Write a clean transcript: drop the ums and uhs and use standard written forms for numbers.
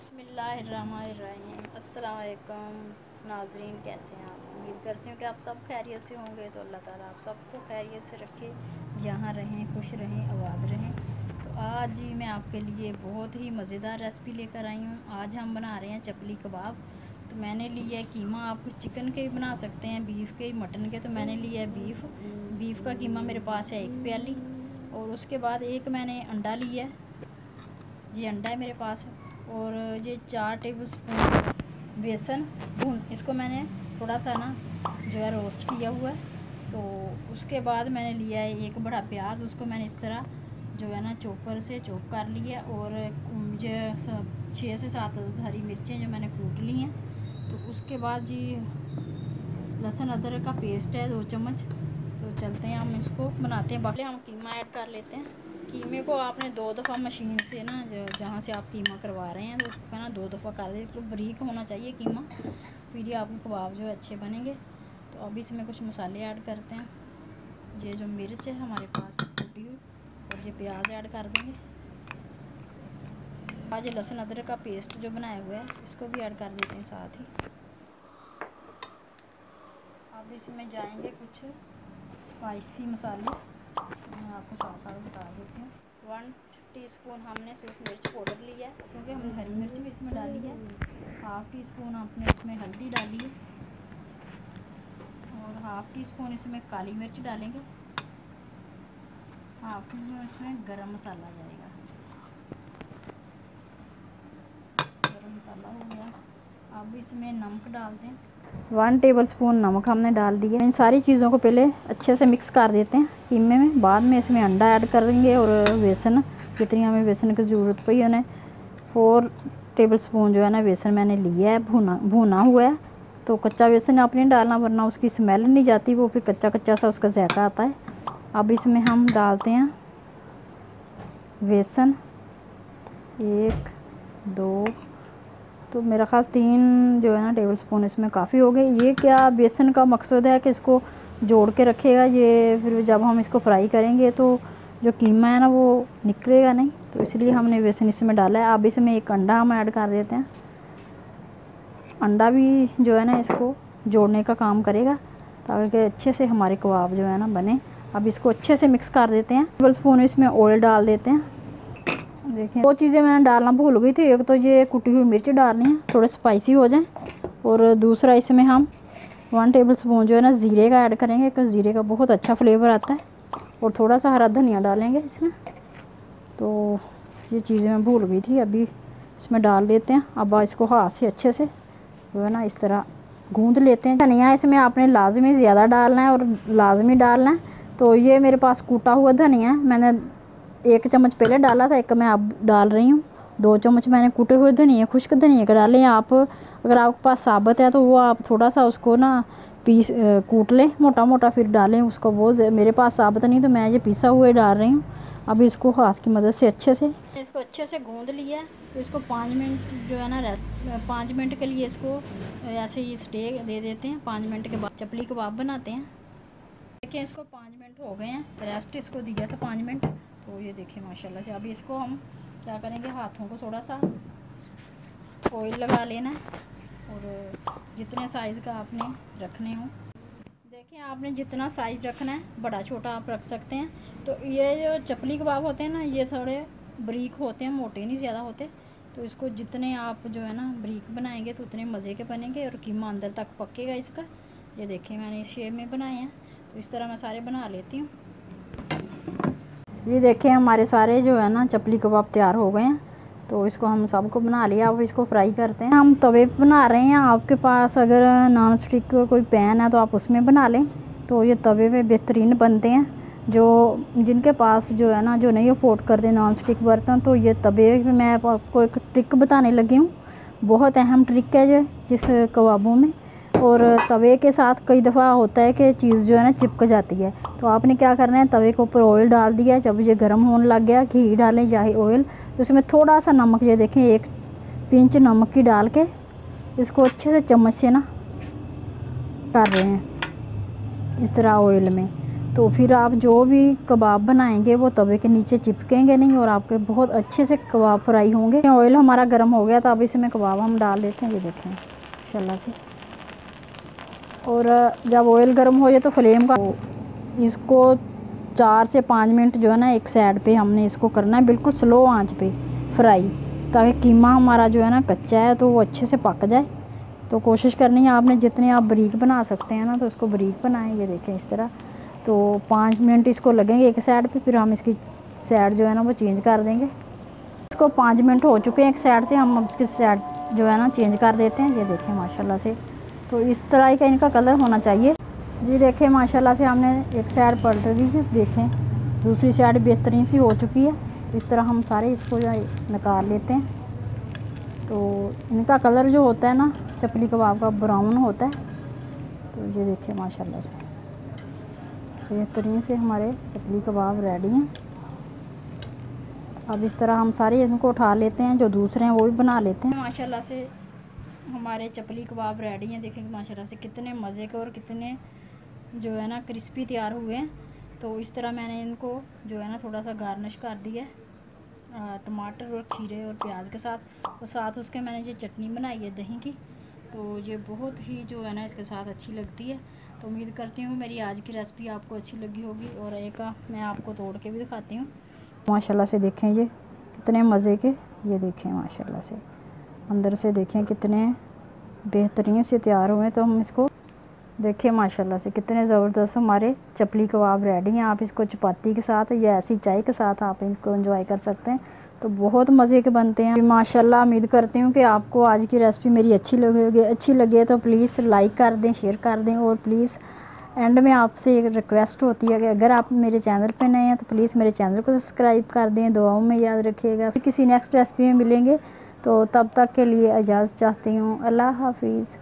बिस्मिल्लाहिर्रहमानिर्रहीम। अस्सलाम वालेकुम नाज़रीन, कैसे हैं आप? उम्मीद करती हूँ कि आप सब खैरियत से होंगे। तो अल्लाह ताला आप सबको खैरियत से रखे, जहाँ रहें खुश रहें, आबाद रहें। तो आज जी मैं आपके लिए बहुत ही मज़ेदार रेसिपी लेकर आई हूँ। आज हम बना रहे हैं चपली कबाब। तो मैंने लिया है कीमा। आप चिकन के भी बना सकते हैं, बीफ के, मटन के। तो मैंने लिया है बीफ का कीमा मेरे पास है 1 प्याली। और उसके बाद एक मैंने अंडा लिया है, ये अंडा है मेरे पास। और ये 4 टेबल स्पून बेसन इसको मैंने थोड़ा सा ना जो है रोस्ट किया हुआ है। तो उसके बाद मैंने लिया है एक बड़ा प्याज, उसको मैंने इस तरह जो है ना चॉपर से चॉप कर लिया। और मुझे 6 से 7 हरी मिर्चें जो मैंने कूट ली हैं। तो उसके बाद जी लहसुन अदरक का पेस्ट है 2 चम्मच। तो चलते हैं हम इसको बनाते हैं। पहले हम कीमा ऐड कर लेते हैं। कीमे को आपने 2 दफ़ा मशीन से ना जहाँ से आप कीमा करवा रहे हैं तो उसको ना 2 दफ़ा कर दें। तो बारीक होना चाहिए कीमा, फिर ये आपके कबाब जो है अच्छे बनेंगे। तो अब इसमें कुछ मसाले ऐड करते हैं। ये जो मिर्च है हमारे पास कुटी हुई, और ये प्याज ऐड कर देंगे। आज ये लहसुन अदरक का पेस्ट जो बनाया हुआ है इसको भी ऐड कर देते हैं साथ ही। अब इसमें जाएंगे कुछ स्पाइसी मसाले, मैं आपको साथ साथ बता देती हूँ। 1 टीस्पून हमने सिर्फ मिर्च पाउडर लिया है, क्योंकि हमने हरी मिर्च भी इसमें डाली है। 1/2 टीस्पून आपने इसमें हल्दी डाली है, और 1/2 टीस्पून इसमें काली मिर्च डालेंगे। 1/2 टीस्पून इसमें गरम मसाला जाएगा। गरम मसाला हो गया। अब इसमें नमक डाल दें। 1 टेबल स्पून नमक हमने डाल दिया। इन सारी चीज़ों को पहले अच्छे से मिक्स कर देते हैं कीमे में। बाद में इसमें अंडा ऐड करेंगे और बेसन, जितनी हमें बेसन की ज़रूरत पड़ी उन्हें 4 टेबल स्पून जो है ना बेसन मैंने लिया है, भुना हुआ है। तो कच्चा बेसन आपने डालना, वरना उसकी स्मेल नहीं जाती, वो फिर कच्चा कच्चा सा उसका जायका आता है। अब इसमें हम डालते हैं बेसन 1 2, तो मेरा ख्याल 3 जो है ना टेबल स्पून इसमें काफ़ी हो गए। ये क्या बेसन का मकसद है कि इसको जोड़ के रखेगा, ये फिर जब हम इसको फ्राई करेंगे तो जो कीमा है ना वो निकलेगा नहीं, तो इसलिए हमने बेसन इसमें डाला है। अब इसमें एक अंडा हम ऐड कर देते हैं। अंडा भी जो है ना इसको जोड़ने का काम करेगा, ताकि अच्छे से हमारे कबाब जो है ना बने। अब इसको अच्छे से मिक्स कर देते हैं। टेबल स्पून इसमें ऑयल डाल देते हैं। देखिए 2 चीज़ें मैंने डालना भूल गई थी। एक तो ये कुटी हुई मिर्च डालनी है, थोड़े स्पाइसी हो जाएं। और दूसरा इसमें हम 1 टेबल स्पून जो है ना ज़ीरे का ऐड करेंगे, क्योंकि ज़ीरे का बहुत अच्छा फ्लेवर आता है। और थोड़ा सा हरा धनिया डालेंगे इसमें। तो ये चीज़ें मैं भूल गई थी, अभी इसमें डाल देते हैं। अब इसको हाथ से अच्छे से जो है ना इस तरह गूँध लेते हैं। धनिया इसमें आपने लाजमी ज़्यादा डालना है और लाजमी डालना है। तो ये मेरे पास कूटा हुआ धनिया है, मैंने 1 चम्मच पहले डाला था, 1 मैं अब डाल रही हूँ। 2 चम्मच मैंने कूटे हुए धनिया, खुश्क धनिया का डालें आप। अगर आपके पास साबुत है तो वो आप थोड़ा सा उसको ना कूट लें मोटा मोटा, फिर डालें उसको। वो मेरे पास साबुत नहीं, तो मैं ये पिसा हुए डाल रही हूँ। अब इसको हाथ की मदद से अच्छे से गूँध लिया। तो इसको 5 मिनट जो है ना रेस्ट, 5 मिनट के लिए इसको ऐसे ही स्टे दे देते हैं। 5 मिनट के बाद चपली कबाब बनाते हैं। देखिए इसको 5 मिनट हो गए हैं, रेस्ट इसको दिया था 5 मिनट। तो ये देखिए माशाल्लाह से। अभी इसको हम क्या करेंगे, हाथों को थोड़ा सा ऑयल लगा लेना है। और जितने साइज़ का आपने रखने हो, देखिए आपने जितना साइज़ रखना है, बड़ा छोटा आप रख सकते हैं। तो ये जो चपली कबाब होते हैं ना, ये थोड़े बारीक होते हैं, मोटे नहीं ज़्यादा होते। तो इसको जितने आप जो है ना बारीक बनाएंगे तो उतने मज़े के बनेंगे और कीमा अंदर तक पकेगा इसका। ये देखिए मैंने इस शेप में बनाए हैं। तो इस तरह मैं सारे बना लेती हूँ। ये देखें हमारे सारे जो है ना चपली कबाब तैयार हो गए हैं। तो इसको हम सबको बना लिया। अब इसको फ्राई करते हैं। हम तवे पे बना रहे हैं। आपके पास अगर नॉन स्टिक कोई पैन है तो आप उसमें बना लें, तो ये तवे पे बेहतरीन बनते हैं। जो जिनके पास जो है ना, जो नहीं अफोर्ड करते नॉन स्टिक बर्तन, तो ये तवे पे मैं आपको एक ट्रिक बताने लगी हूँ। बहुत अहम ट्रिक है ये जिस कबाबों में। और तवे के साथ कई दफ़ा होता है कि चीज़ जो है ना चिपक जाती है। तो आपने क्या करना है, तवे के ऊपर ऑयल डाल दिया। जब ये गर्म होने लग गया, घी डालें या ऑयल, तो उसमें थोड़ा सा नमक, ये देखें 1 पिंच नमक की डाल के इसको अच्छे से चम्मच से ना कर रहे हैं इस तरह ऑयल में। तो फिर आप जो भी कबाब बनाएंगे वो तवे के नीचे चिपकेंगे नहीं और आपके बहुत अच्छे से कबाब फ्राई होंगे। ऑयल हमारा गर्म हो गया तो अब इसमें कबाब हम डाल देते हैं, ये देखें माशाल्लाह से। और जब ऑयल गर्म हो जाए तो फ्लेम का इसको 4 से 5 मिनट जो है ना एक साइड पे हमने इसको करना है, बिल्कुल स्लो आंच पे फ्राई, ताकि कीमा हमारा जो है ना कच्चा है तो वो अच्छे से पक जाए। तो कोशिश करनी है आपने जितने आप बारीक बना सकते हैं ना तो इसको बारीक बनाएं, ये देखें इस तरह। तो 5 मिनट इसको लगेंगे एक साइड पे, फिर हम इसकी साइड जो है ना वो चेंज कर देंगे। इसको 5 मिनट हो चुके हैं एक साइड से, हम इसकी साइड जो है ना चेंज कर देते हैं, ये देखें माशाल्लाह से। तो इस तरह ही का इनका कलर होना चाहिए जी। देखें माशाल्लाह से हमने एक साइड पलट दी थी, देखें दूसरी साइड बेहतरीन सी हो चुकी है। इस तरह हम सारे इसको जो निकाल लेते हैं। तो इनका कलर जो होता है ना चपली कबाब का ब्राउन होता है। तो ये देखें माशाल्लाह से बेहतरीन से हमारे चपली कबाब रेडी हैं। अब इस तरह हम सारे इनको उठा लेते हैं, जो दूसरे हैं वो भी बना लेते हैं। माशाल्लाह से हमारे चपली कबाब रेडी हैं, देखेंगे माशाल्लाह से कितने मज़े के और कितने जो है ना क्रिस्पी तैयार हुए हैं। तो इस तरह मैंने इनको जो है ना थोड़ा सा गार्निश कर दिया टमाटर और खीरे और प्याज के साथ, और साथ उसके मैंने ये चटनी बनाई है दही की। तो ये बहुत ही जो है ना इसके साथ अच्छी लगती है। तो उम्मीद करती हूँ मेरी आज की रेसिपी आपको अच्छी लगी होगी। और एक मैं आपको तोड़ के भी दिखाती हूँ। माशाल्लाह से देखें ये कितने मज़े के, ये देखें माशाल्लाह से अंदर से देखें कितने बेहतरीन से तैयार हुए। तो हम इसको देखें माशाल्लाह से कितने ज़बरदस्त हमारे चपली कबाब रेडी हैं। आप इसको चपाती के साथ या ऐसी चाय के साथ आप इसको एंजॉय कर सकते हैं। तो बहुत मज़े के बनते हैं माशाल्लाह। उम्मीद करती हूँ कि आपको आज की रेसिपी मेरी अच्छी लगी होगी। अच्छी लगी है तो प्लीज़ लाइक कर दें, शेयर कर दें। और प्लीज़ एंड में आपसे एक रिक्वेस्ट होती है कि अगर आप मेरे चैनल पे नए हैं तो प्लीज़ मेरे चैनल को सब्सक्राइब कर दें। दुआओं में याद रखिएगा। फिर किसी नेक्स्ट रेसिपी में मिलेंगे, तो तब तक के लिए इजाज़त चाहती हूँ। अल्लाह हाफिज़।